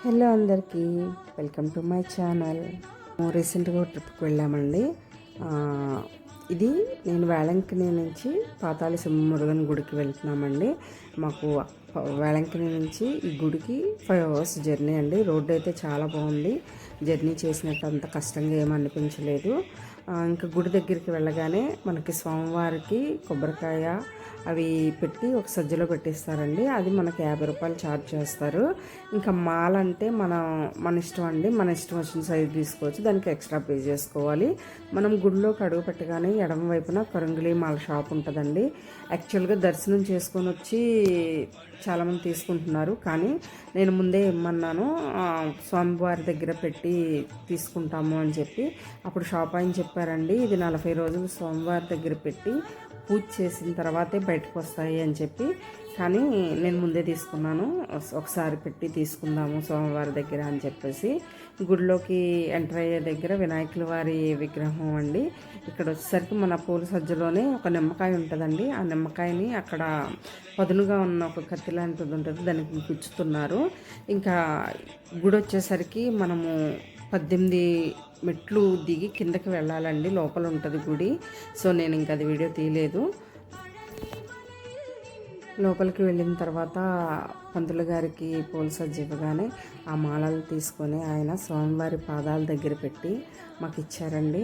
Hello అందరికీ, welcome to my channel. రీసెంట్గా ఒక ట్రిప్కి వెళ్ళామండి. ఇది నేను వేలంకిని నుంచి పాతాళ సింహమురుగన్ గుడికి వెళ్తున్నామండి. మాకు వేలంకిని నుంచి ఈ గుడికి 5 hours జర్నీ అండి. రోడ్డు అయితే చాలా బాగుంది. జర్నీ చేసినట్టు అంత కష్టంగా ఏమనిపించలేదు. ఇంకా గుడి దగ్గరికి వెళ్ళగానే మనకి స్వామివారికి కొబ్బరికాయ అవి పెట్టి ఒక సజ్జలో పెట్టిస్తారండి. అది మనకి 50 రూపాయలు ఛార్జ్ చేస్తారు. ఇంకా మాల అంటే మన ఇష్టం అండి. మన ఇష్టం వచ్చిన సైజు తీసుకోవచ్చు. దానికి ఎక్స్ట్రా పే చేసుకోవాలి. మనం గుడిలోకి అడుగు పెట్టగానే ఎడమ వైపున కరుంగిలి మాల షాప్ ఉంటుందండి. యాక్చువల్గా దర్శనం చేసుకొని వచ్చి చాలామంది తీసుకుంటున్నారు, కానీ నేను ముందే ఇమ్మన్నాను, స్వామివారి దగ్గర పెట్టి తీసుకుంటాము అని చెప్పి. అప్పుడు షాప్ ఆయన చెప్పారండి, ఇది 40 రోజులు స్వామివారి దగ్గర పెట్టి పూజ చేసిన తర్వాతే బయటకు వస్తాయి అని చెప్పి. కానీ నేను ముందే తీసుకున్నాను, ఒకసారి పెట్టి తీసుకుందాము స్వామివారి దగ్గర అని చెప్పేసి. గుడిలోకి ఎంటర్ అయ్యే దగ్గర వినాయకుల వారి విగ్రహం అండి. ఇక్కడ వచ్చేసరికి మన పూల సజ్జలోనే ఒక నిమ్మకాయ ఉంటుందండి. ఆ నిమ్మకాయని అక్కడ పదునుగా ఉన్న ఒక కత్తి లాంటిది ఉంటుంది, దానికి గుచ్చుతున్నారు. ఇంకా గుడి వచ్చేసరికి మనము 18 మెట్లు దిగి కిందకి వెళ్ళాలండి. లోపల ఉంటుంది గుడి. సో నేను ఇంకా అది వీడియో తీయలేదు. లోపలికి వెళ్ళిన తర్వాత పంతులు గారికి పూల సజ్జ ఇవ్వగానే ఆ మాలలు తీసుకొని ఆయన స్వామివారి పాదాల దగ్గర పెట్టి మాకు ఇచ్చారండి.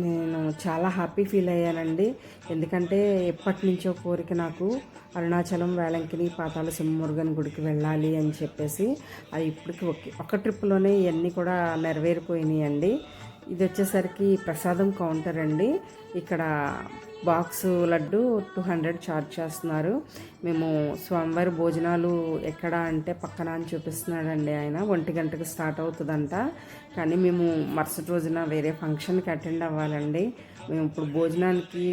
నేను చాలా హ్యాపీ ఫీల్ అయ్యానండి. ఎందుకంటే ఎప్పటి నుంచో కోరిక నాకు అరుణాచలం, వేలంకిని, పాతాళ సింహమురుగన్ గుడికి వెళ్ళాలి అని చెప్పేసి. అది ఇప్పటికి ఒక ట్రిప్లోనే ఇవన్నీ కూడా నెరవేరిపోయినాయి అండి. ఇది వచ్చేసరికి ప్రసాదం కౌంటర్ అండి. ఇక్కడ బాక్సు లడ్డు 200 ఛార్జ్ చేస్తున్నారు. మేము స్వామివారి భోజనాలు ఎక్కడ అంటే పక్కన అని చూపిస్తున్నాడండి ఆయన. 1 గంటకు స్టార్ట్ అవుతుందంట, కానీ మేము మరుసటి రోజున వేరే ఫంక్షన్కి అటెండ్ అవ్వాలండి. మేము ఇప్పుడు భోజనానికి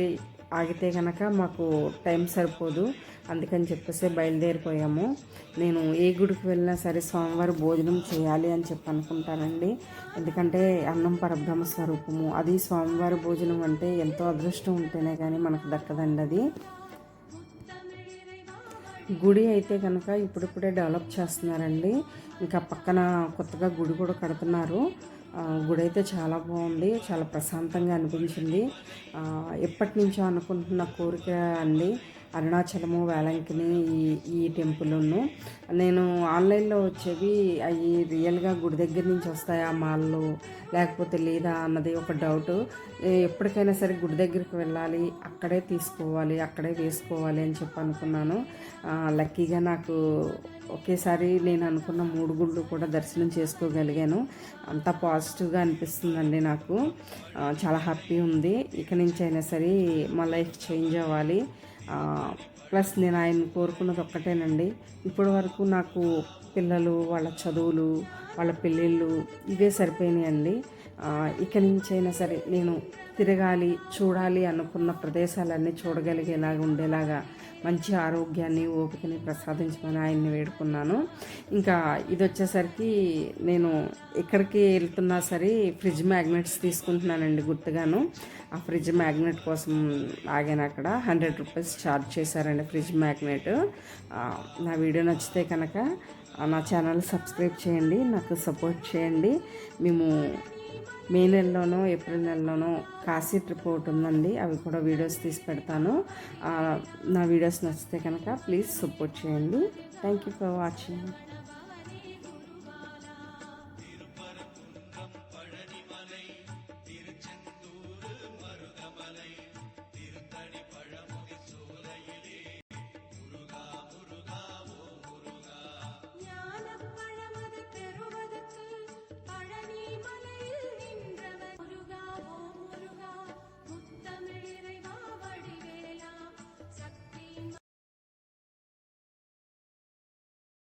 ఆగితే కనుక మాకు టైం సరిపోదు, అందుకని చెప్పేసి బయలుదేరిపోయాము. నేను ఏ గుడికి వెళ్ళినా సరే స్వామివారి భోజనం చేయాలి అని చెప్పి అనుకుంటానండి. ఎందుకంటే అన్నం పరబ్రహ్మ స్వరూపము. అది స్వామివారి భోజనం అంటే ఎంతో అదృష్టం ఉంటేనే కానీ మనకు దక్కదండి అది. గుడి అయితే కనుక ఇప్పుడిప్పుడే డెవలప్ చేస్తున్నారండి. ఇంకా పక్కన కొత్తగా గుడి కూడా కడుతున్నారు. గుడి అయితే చాలా బాగుంది, చాలా ప్రశాంతంగా అనిపించింది. ఎప్పటి నుంచో అనుకుంటున్న కోరిక అండి, అరుణాచలము, వేలంకిని ఈ టెంపుల్ను. నేను ఆన్లైన్లో వచ్చేవి అవి రియల్గా గుడి దగ్గర నుంచి వస్తాయా మాల్లో లేకపోతే లేదా అన్నది ఒక డౌట్. ఎప్పటికైనా సరే గుడి దగ్గరికి వెళ్ళాలి, అక్కడే తీసుకోవాలి, అక్కడే వేసుకోవాలి అని చెప్పి అనుకున్నాను. లక్కీగా నాకు ఒకేసారి నేను అనుకున్న 3 గుళ్ళు కూడా దర్శనం చేసుకోగలిగాను. అంతా పాజిటివ్గా అనిపిస్తుందండి నాకు. చాలా హ్యాపీ ఉంది. ఇక నుంచి అయినా సరే మా లైఫ్ చేంజ్ అవ్వాలి. ప్లస్ నేను ఆయన కోరుకున్నది ఒక్కటేనండి. ఇప్పటి వరకు నాకు పిల్లలు, వాళ్ళ చదువులు, వాళ్ళ పెళ్ళిళ్ళు ఇవే సరిపోయినాయండి. ఇక నుంచి అయినా సరే నేను తిరగాలి, చూడాలి అనుకున్న ప్రదేశాలన్నీ చూడగలిగేలాగా ఉండేలాగా మంచి ఆరోగ్యాన్ని, ఓపికని ప్రసాదించమని ఆయన్ని వేడుకున్నాను. ఇంకా ఇది వచ్చేసరికి నేను ఎక్కడికి వెళ్తున్నా సరే ఫ్రిడ్జ్ మ్యాగ్నెట్స్ తీసుకుంటున్నానండి గుర్తుగాను. ఆ ఫ్రిడ్జ్ మ్యాగ్నెట్ కోసం ఆగాను అక్కడ. 100 రూపీస్ ఛార్జ్ చేశారండి ఫ్రిడ్జ్ మ్యాగ్నెట్. నా వీడియో నచ్చితే కనుక నా ఛానల్ సబ్స్క్రైబ్ చేయండి, నాకు సపోర్ట్ చేయండి. మేము మే నెలలోనో ఏప్రిల్ నెలలోనో కాశీ ట్రిప్ ఒకటి ఉందండి, అవి కూడా వీడియోస్ తీసి పెడతాను. నా వీడియోస్ నచ్చితే కనుక ప్లీజ్ సపోర్ట్ చేయండి. Thank you for watching.